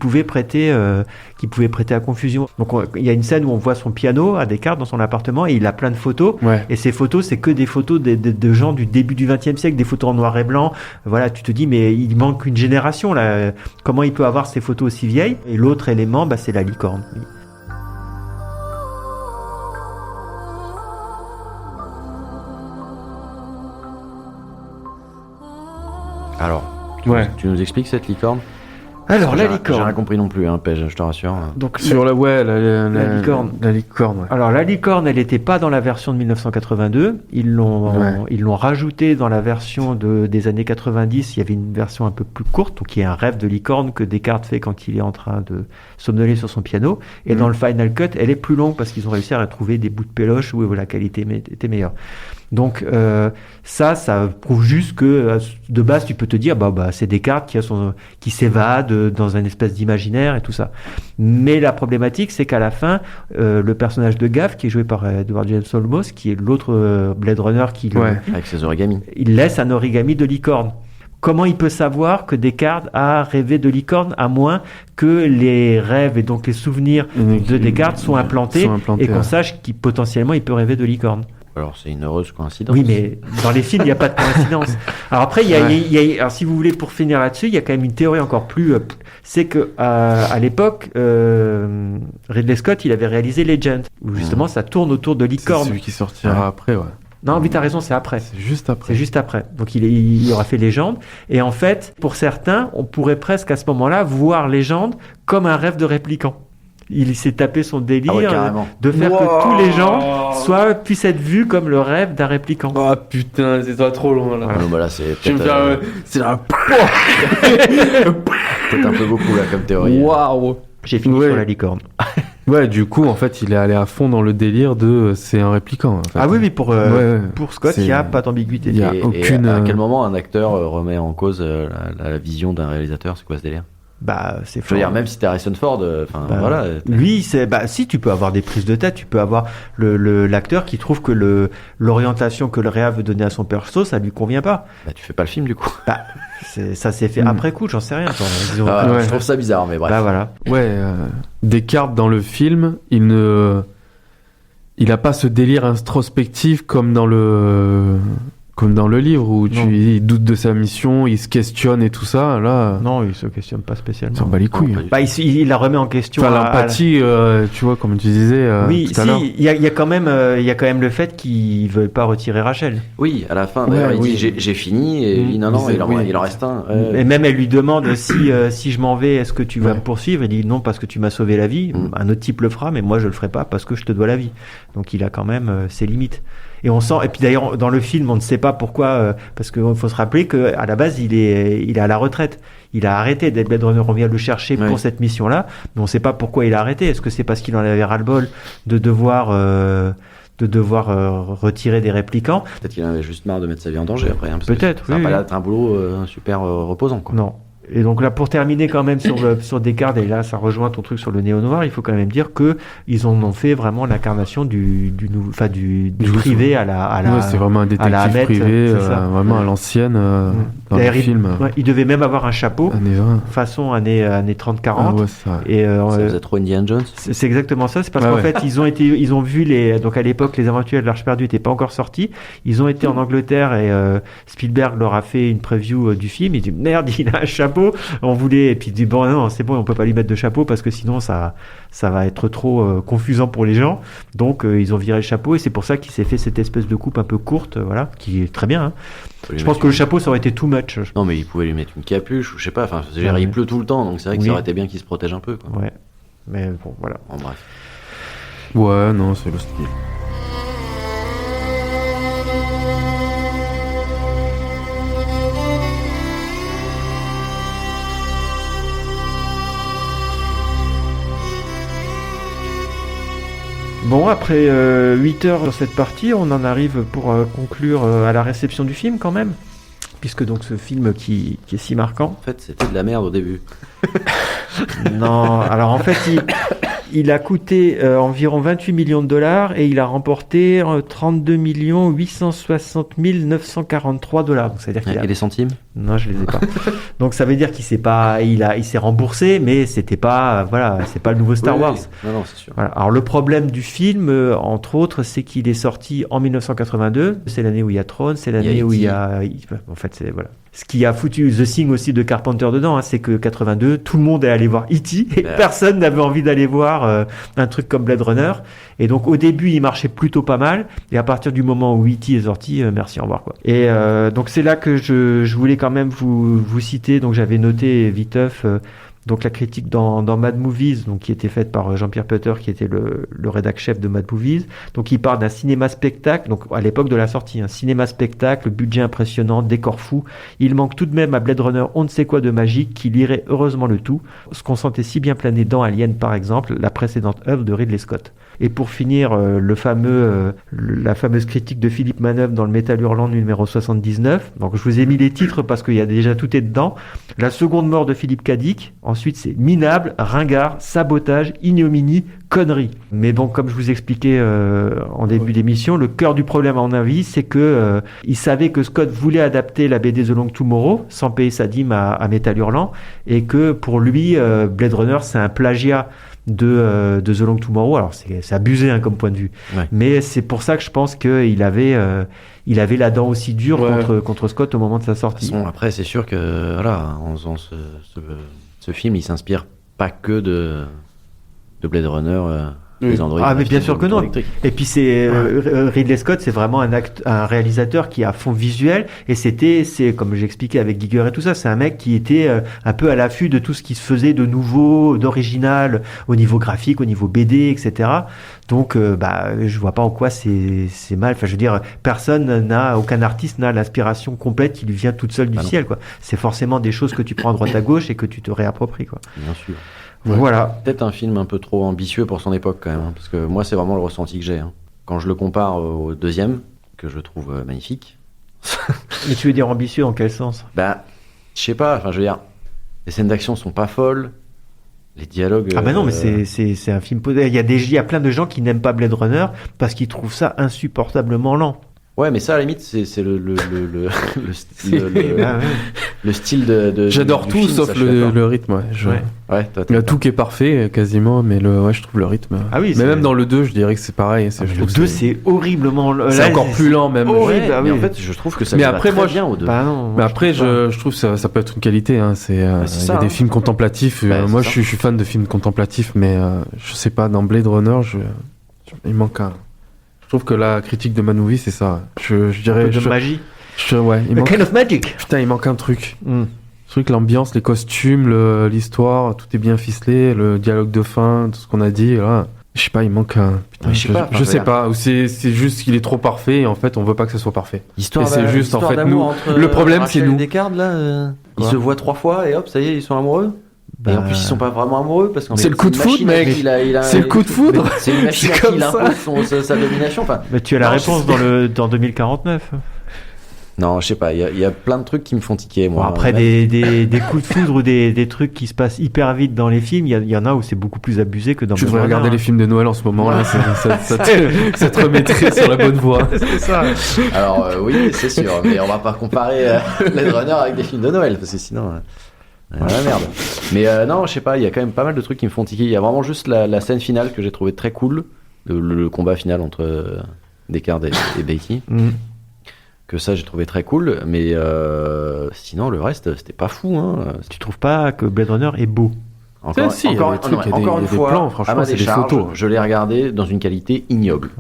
pouvaient prêter à confusion. Donc, il y a une scène où on voit son piano à Descartes dans son appartement et il a plein de photos. Ouais. Et ces photos, c'est que des photos de gens du début du XXe siècle, des photos en noir et blanc. Voilà, tu te dis, mais il manque une génération, là. Comment il peut avoir ces photos aussi vieilles? Et l'autre élément, c'est la licorne. Alors, tu nous expliques cette licorne? Alors, la licorne. J'ai rien compris non plus, Pej, je te rassure. Donc, sur la licorne. La licorne, ouais. Alors, la licorne, elle n'était pas dans la version de 1982. Ils l'ont rajoutée dans la version des années 90. Il y avait une version un peu plus courte, donc il y a un rêve de licorne que Descartes fait quand il est en train de somnoler sur son piano. Et dans le Final Cut, elle est plus longue parce qu'ils ont réussi à trouver des bouts de péloche où la qualité était meilleure. Donc ça prouve juste que de base tu peux te dire c'est Descartes qui s'évade dans une espèce d'imaginaire et tout ça. Mais la problématique c'est qu'à la fin le personnage de Gav qui est joué par Edward James Olmos qui est l'autre Blade Runner avec ses origamis. Il laisse un origami de licorne. Comment il peut savoir que Descartes a rêvé de licorne à moins que les rêves et donc les souvenirs de Descartes sont implantés et qu'on sache qu'il potentiellement il peut rêver de licorne. Alors c'est une heureuse coïncidence. Oui, mais dans les films, il n'y a pas de coïncidence. Alors après, alors si vous voulez, pour finir là-dessus, il y a quand même une théorie encore plus... c'est que à l'époque, Ridley Scott, il avait réalisé Legend, où justement ça tourne autour de licorne. C'est celui qui sortira après, ouais. Non, mais t'as raison, c'est après. C'est juste après. C'est juste après. Donc il aura fait Légende. Et en fait, pour certains, on pourrait presque à ce moment-là voir Légende comme un rêve de répliquant. Il s'est tapé son délire de faire que tous les gens puissent être vus comme le rêve d'un répliquant. Oh putain, c'est pas trop loin là. Non, là c'est peut-être. C'est là. Peut-être un peu beaucoup là comme théorie. Waouh. J'ai fini sur la licorne. Ouais, du coup, en fait, il est allé à fond dans le délire de c'est un répliquant. En fait. Ah oui, mais pour Scott, il n'y a pas d'ambiguïté. Il y a aucune. Et à quel moment un acteur remet en cause la vision d'un réalisateur? C'est quoi ce délire? C'est fort. Je veux dire, même si t'es Harrison Ford, voilà. Lui, si tu peux avoir des prises de tête, tu peux avoir l'acteur qui trouve que l'orientation que le réal veut donner à son perso, ça lui convient pas. Tu fais pas le film du coup. Ça s'est fait après coup, j'en sais rien. Je trouve ça bizarre, mais bref. Voilà. Ouais, Descartes dans le film, il a pas ce délire introspectif comme dans le livre où il doute de sa mission, il se questionne et tout ça. Là, non, il se questionne pas spécialement. Il s'en bat les couilles. Il la remet en question. Enfin, l'empathie, tu vois, comme tu disais. Oui, tout à l'heure. Il y a quand même le fait qu'il veut pas retirer Rachel. Oui, à la fin, d'ailleurs, il dit j'ai fini et il dit non, il en reste un. Et même elle lui demande si je m'en vais, est-ce que tu vas me poursuivre? Il dit non parce que tu m'as sauvé la vie. Un autre type le fera, mais moi je le ferai pas parce que je te dois la vie. Donc il a quand même ses limites. Et on sent, et puis d'ailleurs dans le film on ne sait pas pourquoi, parce qu'il faut se rappeler que à la base il est à la retraite. Il a arrêté d'être Blade Runner, on vient le chercher pour cette mission-là, mais on ne sait pas pourquoi il a arrêté. Est-ce que c'est parce qu'il en avait ras-le-bol de devoir retirer des réplicants? Peut-être qu'il en avait juste marre de mettre sa vie en danger après. Peut-être. Ça n'a pas l'air d'être un boulot super reposant, quoi. Non. Et donc là, pour terminer quand même sur Descartes, et là ça rejoint ton truc sur le néo-noir, il faut quand même dire que ils en ont fait vraiment l'incarnation du privé à la c'est vraiment un détective privé, vraiment à l'ancienne dans le film. Il devait même avoir un chapeau, façon années 30-40. Ça faisait trop Indiana Jones. C'est exactement ça. C'est parce qu'en fait ils ont vu donc à l'époque les Aventuriers de l'Arche perdue n'étaient pas encore sortis. Ils ont été en Angleterre et Spielberg leur a fait une preview du film. Il dit merde, il a un chapeau. On voulait, et puis il dit bon non c'est bon, on peut pas lui mettre de chapeau parce que sinon ça va être trop confusant pour les gens. Donc ils ont viré le chapeau et c'est pour ça qu'il s'est fait cette espèce de coupe un peu courte, voilà, qui est très bien. Je pense que le chapeau ça aurait été too much. match. Non, mais il pouvait lui mettre une capuche ou je sais pas. Enfin, il pleut tout le temps, donc c'est vrai que ça aurait été bien qu'il se protège un peu. Quoi. Ouais. Mais bon, voilà. En bref. Ouais, non, c'est le style. Bon, après 8 heures dans cette partie, on en arrive pour conclure à la réception du film quand même. Puisque donc ce film qui est si marquant. En fait, c'était de la merde au début. Non, alors en fait, il a coûté environ 28 millions de dollars et il a remporté 32 860 943 dollars. Donc, ça veut dire qu'il Et les centimes ? Non, je les ai pas. Donc ça veut dire qu'il s'est remboursé, mais c'était pas, c'est pas le nouveau Star Wars. Non, c'est sûr. Voilà. Alors le problème du film, entre autres, c'est qu'il est sorti en 1982. C'est l'année où il y a Tron, c'est l'année où il y a, en fait, c'est voilà. Ce qui a foutu The Thing aussi de Carpenter dedans, c'est que 82, tout le monde est allé voir E.T. et personne n'avait envie d'aller voir un truc comme Blade Runner. Et donc au début, il marchait plutôt pas mal. Et à partir du moment où E.T. est sorti, merci, au revoir quoi. Et donc c'est là que je voulais quand même vous citer. Donc j'avais noté viteuf. Donc la critique dans Mad Movies, donc qui était faite par Jean-Pierre Putter, qui était le rédac chef de Mad Movies. Donc il parle d'un cinéma-spectacle, donc à l'époque de la sortie, un cinéma-spectacle, budget impressionnant, décor fou. Il manque tout de même à Blade Runner on ne sait quoi de magique qui lirait heureusement le tout. Ce qu'on sentait si bien planer dans Alien par exemple, la précédente œuvre de Ridley Scott. Et pour finir, la fameuse critique de Philippe Manœuvre dans le Métal Hurlant numéro 79. Donc je vous ai mis les titres parce qu'il y a déjà tout est dedans. La seconde mort de Philippe Cadic. Ensuite, c'est minable, ringard, sabotage, ignominie, connerie. Mais bon, comme je vous expliquais en début d'émission, le cœur du problème, à mon avis, c'est que il savait que Scott voulait adapter la BD The Long Tomorrow sans payer sa dîme à Métal Hurlant, et que pour lui, Blade Runner, c'est un plagiat de The Long Tomorrow. Alors c'est abusé comme point de vue, mais c'est pour ça que je pense qu'il avait la dent aussi dure contre Scott au moment de sa sortie. De toute façon, après c'est sûr que voilà, en faisant ce film, il s'inspire pas que de Blade Runner. Les androïdes, mais bien sûr que non. Et puis c'est Ridley Scott, c'est vraiment un réalisateur qui a fond visuel, et c'est comme j'expliquais avec Giger et tout ça, c'est un mec qui était un peu à l'affût de tout ce qui se faisait de nouveau, d'original au niveau graphique, au niveau BD, etc. Donc je vois pas en quoi c'est mal. Enfin, je veux dire, aucun artiste n'a l'inspiration complète qui lui vient toute seule du ciel, quoi. C'est forcément des choses que tu prends à droite à gauche et que tu te réappropries, quoi. Bien sûr. Voilà. Peut-être un film un peu trop ambitieux pour son époque quand même, parce que moi c'est vraiment le ressenti que j'ai. Quand je le compare au deuxième, que je trouve magnifique. Mais tu veux dire ambitieux dans quel sens ? Je sais pas, je veux dire, les scènes d'action sont pas folles, les dialogues... Ah non, mais c'est un film... Il y a plein de gens qui n'aiment pas Blade Runner parce qu'ils trouvent ça insupportablement lent. Ouais, mais ça, à la limite, c'est le style de J'adore tout, sauf le rythme. Il y a tout qui est parfait, quasiment, mais je trouve le rythme. Ah oui, mais même dans le 2, je dirais que c'est pareil. Le 2, c'est horriblement... C'est encore plus lent, même. Horrible, mais en fait, je trouve que ça va très bien au 2. Mais après, je trouve que ça peut être une qualité. Il y a des films contemplatifs. Moi, je suis fan de films contemplatifs, mais je sais pas, dans Blade Runner, il manque un... Je trouve que la critique de Mad Movie, c'est ça. Je dirais... de magie. Il manque... kind of magic. Putain, il manque un truc. Le truc, l'ambiance, les costumes, l'histoire, tout est bien ficelé, le dialogue de fin, tout ce qu'on a dit. Là. Je sais pas, il manque un... Putain, je sais pas. Ou c'est juste qu'il est trop parfait et en fait, on veut pas que ce soit parfait. Histoire c'est juste, en fait, nous... Le problème, c'est nous. Descartes, là, ils se voient 3 fois et hop, ça y est, ils sont amoureux. Et en plus, ils sont pas vraiment amoureux parce qu'en c'est le coup de foudre, mec. C'est le coup de foudre. C'est une machine à qui il impose sa domination. Enfin, mais tu as la réponse dans 2049. Non, je sais pas. Il y a plein de trucs qui me font tiquer, moi. Bon, après, des coups de foudre ou des trucs qui se passent hyper vite dans les films, il y en a où c'est beaucoup plus abusé que dans. Tu devrais regarder les films de Noël en ce moment là. Ça te remettrait sur la bonne voie. C'est ça. Alors oui, c'est sûr. Mais on va pas comparer Blade Runner avec des films de Noël parce que sinon. Merde. Mais non, je sais pas, il y a quand même pas mal de trucs qui me font tiquer. Il y a vraiment juste la scène finale que j'ai trouvé très cool, le combat final entre Descartes et Beatty. Que ça j'ai trouvé très cool, mais sinon le reste c'était pas fou. Tu trouves pas que Blade Runner est beau ? Encore une fois, à ma décharge, je l'ai regardé dans une qualité ignoble.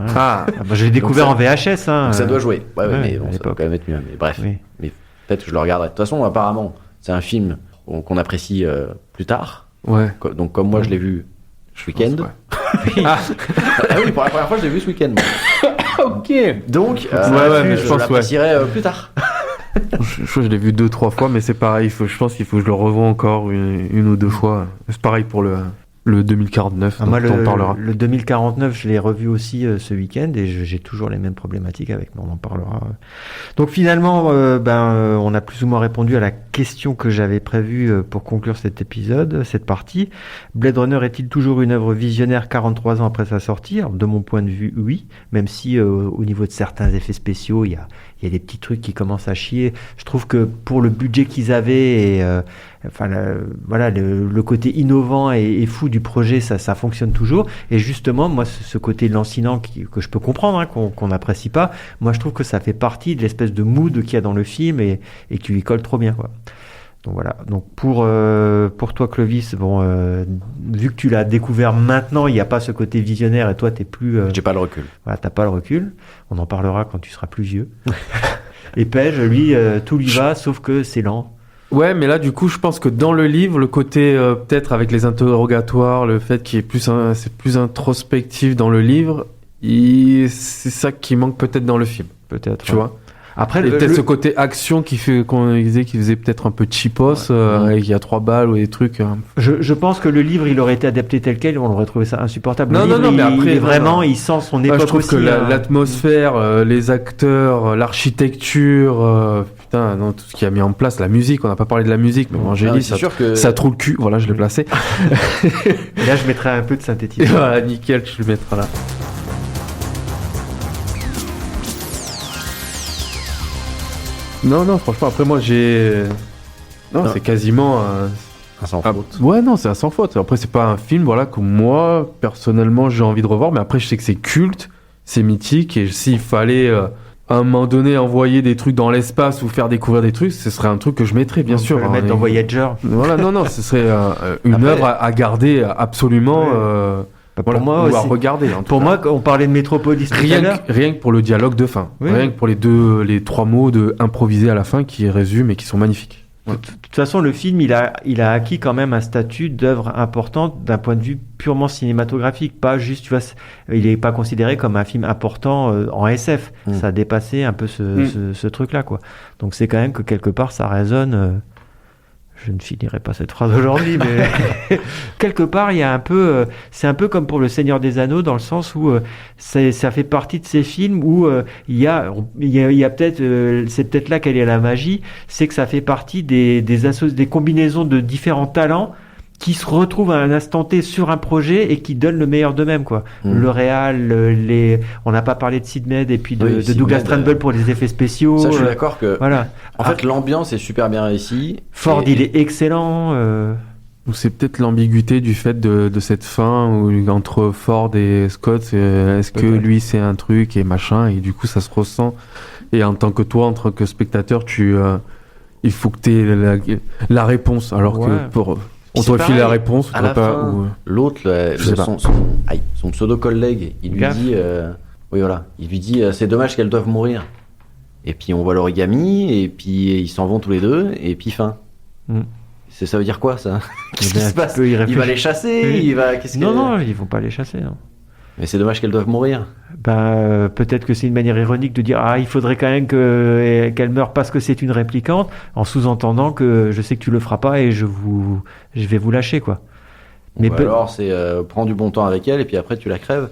Je l'ai découvert en VHS. Donc ça doit jouer. Mais bon, ça doit quand même être mieux. Mais bref. Oui. Mais peut-être que je le regarderai. De toute façon, apparemment, c'est un film qu'on apprécie plus tard. Ouais. Donc, comme moi, je l'ai vu ce week-end. Ah oui, pour la première fois, je l'ai vu ce week-end. Ok. Donc, mais je pense l'apprécierai plus tard. Je crois que je l'ai vu 2-3 fois, mais c'est pareil. Je pense qu'il faut que je le revoie encore une ou deux fois. C'est pareil pour le 2049. Moi, on en parlera. le 2049, je l'ai revu aussi ce week-end et j'ai toujours les mêmes problématiques avec, mais on en parlera. Donc finalement, on a plus ou moins répondu à la question que j'avais prévue pour conclure cet épisode, cette partie. Blade Runner est-il toujours une œuvre visionnaire 43 ans après sa sortie? Alors, de mon point de vue, oui, même si au niveau de certains effets spéciaux, il y a des petits trucs qui commencent à chier. Je trouve que pour le budget qu'ils avaient et le côté innovant et fou du projet, ça fonctionne toujours. Et justement, moi, ce côté lancinant que je peux comprendre, qu'on n'apprécie pas, moi, je trouve que ça fait partie de l'espèce de mood qu'il y a dans le film et qui lui colle trop bien, quoi. Donc voilà. Donc pour toi, Clovis, vu que tu l'as découvert maintenant, il n'y a pas ce côté visionnaire et toi, t'es plus. J'ai pas le recul. Voilà, t'as pas le recul. On en parlera quand tu seras plus vieux. Et Pej, lui, tout lui va, sauf que c'est lent. Ouais, mais là, du coup, je pense que dans le livre, le côté peut-être avec les interrogatoires, le fait qu'il y ait c'est plus introspectif dans le livre, c'est ça qui manque peut-être dans le film. Peut-être. Tu vois. Après, peut-être ce côté action qu'on disait qu'il faisait peut-être un peu cheapos, il y a 3 balles ou des trucs. Je pense que le livre, il aurait été adapté tel quel, on aurait trouvé ça insupportable. Non, mais après, il sent son époque je trouve aussi. Que l'atmosphère, les acteurs, l'architecture, tout ce qui a mis en place, la musique, on n'a pas parlé de la musique, mais Angélie, ça trouve le cul, voilà, je l'ai placé. Et là, je mettrai un peu de synthétiseur. Voilà, nickel, tu le mettras là. Non, franchement, après moi c'est quasiment un sans faute. Ouais, non, c'est un sans faute. Après, c'est pas un film, voilà, que moi, personnellement, j'ai envie de revoir, mais après, je sais que c'est culte, c'est mythique, et s'il fallait, à un moment donné, envoyer des trucs dans l'espace ou faire découvrir des trucs, ce serait un truc que je mettrais, bien sûr. Le mettre dans Voyager. Voilà, non, ce serait une œuvre à garder absolument. Ouais. Pour moi aussi. À regarder. Pour moi, on parlait de Metropolis tout à l'heure. Rien que pour le dialogue de fin. Oui. Rien que pour les 3 mots de improvisés à la fin qui résument et qui sont magnifiques. Ouais. De toute façon, le film, il a acquis quand même un statut d'œuvre importante d'un point de vue purement cinématographique. Pas juste, tu vois, il n'est pas considéré comme un film important en SF. Ça a dépassé un peu ce truc-là, quoi. Donc c'est quand même que quelque part, ça résonne. Je ne finirai pas cette phrase aujourd'hui, mais quelque part, il y a un peu, c'est un peu comme pour Le Seigneur des Anneaux, dans le sens où ça fait partie de ces films où il y a peut-être, c'est peut-être là qu'elle est la magie, c'est que ça fait partie des combinaisons de différents talents qui se retrouvent à un instant T sur un projet et qui donnent le meilleur d'eux-mêmes, quoi. Le réal, on n'a pas parlé de Sid Mead et puis de Douglas Trumbull pour les effets spéciaux. Ça, je suis d'accord que. Voilà. En fait, l'ambiance est super bien réussie. Ford, il est excellent. Ou c'est peut-être l'ambiguïté du fait de cette fin où, entre Ford et Scott, est-ce que lui c'est un truc et machin, et du coup ça se ressent. Et en tant que toi, en tant que spectateur, il faut que tu aies la réponse, alors que pour. On te refile la réponse, à la fin, l'autre, son pseudo-collègue, il lui dit, il lui dit, c'est dommage qu'elles doivent mourir. Et puis on voit l'origami, et puis ils s'en vont tous les deux, et puis fin. Ça veut dire quoi, ça? Qu'est-ce qui se passe? Il va les chasser, Non, ils vont pas les chasser, non. Mais c'est dommage qu'elles doivent mourir. Peut-être que c'est une manière ironique de dire il faudrait quand même qu'elle meure parce que c'est une réplicante, en sous-entendant que je sais que tu le feras pas et je vais vous lâcher, quoi. Mais alors c'est prends du bon temps avec elle et puis après tu la crèves.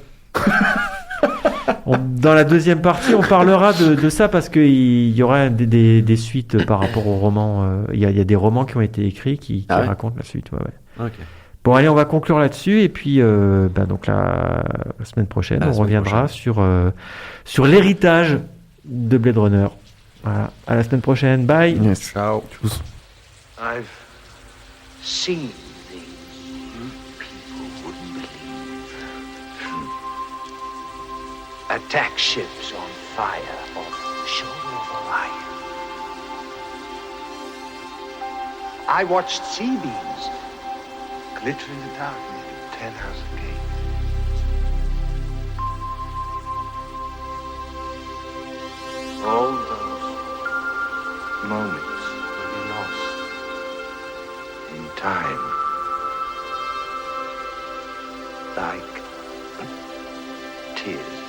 Dans la deuxième partie, on parlera de ça parce qu'il y aura des suites par rapport aux romans. Il y a des romans qui ont été écrits qui racontent la suite. Ouais. Okay. Bon, allez, on va conclure là-dessus et puis donc la semaine prochaine, on reviendra sur l'héritage de Blade Runner. Voilà, à la semaine prochaine. Bye. Yes. Ciao. I've seen things you people wouldn't believe. Attack ships on fire off the shore of Orion. I watched sea beams glitter in the dark near the 10-house gate. All those moments will be lost in time. Like tears.